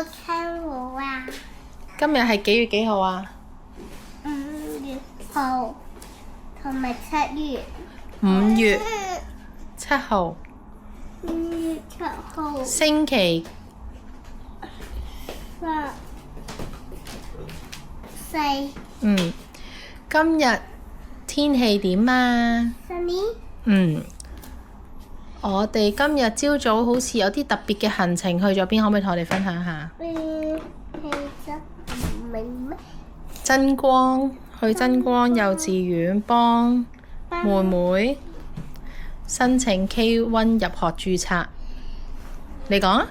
親我啊！今日係幾月幾號啊5月號同埋7月。 ？5月7號， 5月7號。星期四。今日天氣點啊？ Sunny。我哋今日朝早好似有啲特別嘅行程，去咗邊？可唔可以同我哋分享下？其實唔明咩？真光，去真光幼稚園幫妹妹申請 K1 入學註冊。你講啊？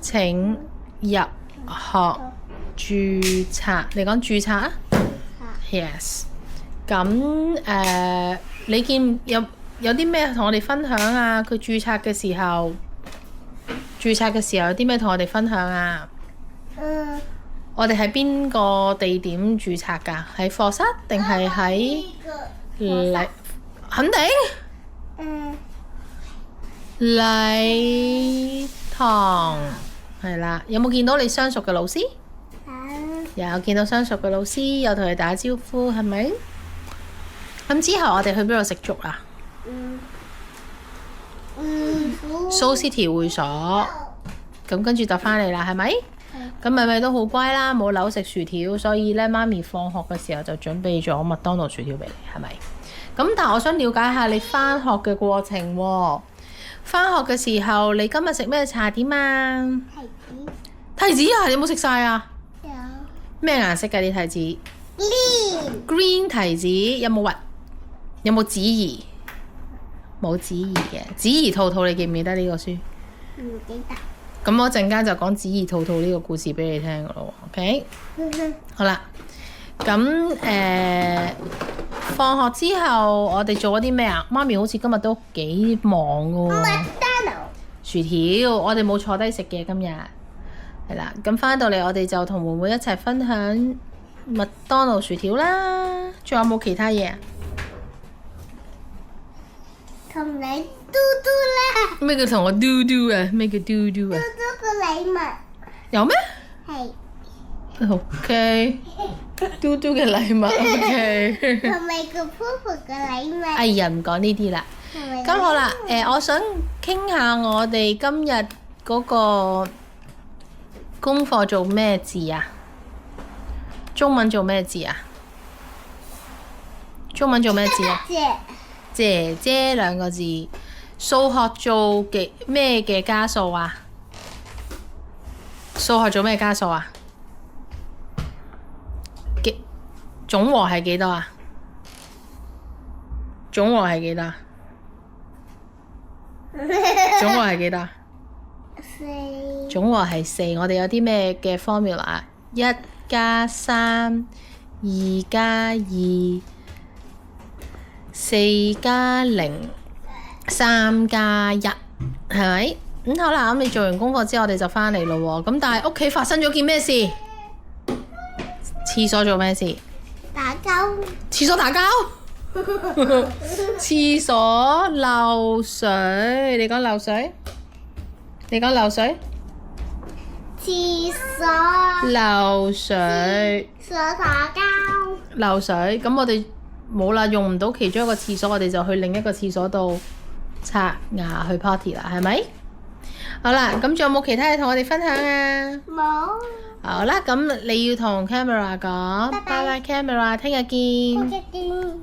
請入學註冊。你講註冊啊？Yes。咁你見有啲咩同我哋分享啊？佢註冊嘅時候有啲咩同我哋分享啊？我哋喺邊個地點註冊㗎？喺課室定係喺肯定禮堂係啦。有冇見到你相熟嘅老師？有見到相熟嘅老師，有同佢打招呼，係咪？咁之後我哋去邊度食粥啊？蘇 City 會所，咁跟住就返嚟啦，係咪？咁咪咪都好乖啦，冇扭食薯條，所以咧媽咪放學嘅時候就準備咗麥當勞薯條俾你，係咪？咁但係我想了解下你返學嘅過程喎。返學嘅時候，你今日食咩茶點啊？提子啊？你有冇食晒啊？有。咩顏色㗎啲提子 Green 提子，有冇核？有冇子怡？冇子怡嘅。子怡兔兔，你記唔記得呢個書？唔記得。咁我陣間就講子怡兔兔呢個故事俾你聽㗎咯。OK？好啦，咁放學之後我哋做咗啲咩啊？媽咪好似今日都幾忙㗎喎。麥當勞。薯條，我哋冇坐低食嘅今日。係啦，咁返到嚟我哋就同妹妹一齊分享麥當勞薯條啦。仲有冇其他嘢啊？同你嘟嘟啦！咩叫同我嘟嘟啊？咩叫嘟嘟啊？嘟嘟個禮物。有咩係。 ？OK，嘟嘟嘅禮物 OK。同埋個 Pooh 嘅禮物。哎呀，唔講呢啲啦。咁好啦，我想傾下我哋今日嗰個功課做咩字啊？中文做咩字啊？中文做咩字啊？姐姐兩個字。數學做咩嘅加數啊？數學做咩加數啊？總和係幾多啊？總和係幾多啊？總和係幾多啊4。總和係4。我哋有啲咩嘅 formula 啊？1加3，2加2，4加0，3加1，係咪？咁好啦，咁你做完功課之後，我哋就返嚟咯喎。咁但係屋企發生咗件咩事？廁所做咩事？打交。廁所打交？廁所漏水，你講漏水？你講漏水？廁所。漏水。廁所打交。漏水，咁我哋冇啦，用唔到其中一個廁所，我哋就去另一個廁所度刷牙去 party 啦，係咪？好啦，咁仲有冇其他嘢同我哋分享啊？冇。好啦，咁你要同 camera 講，拜拜 camera，聽日見。聽日見。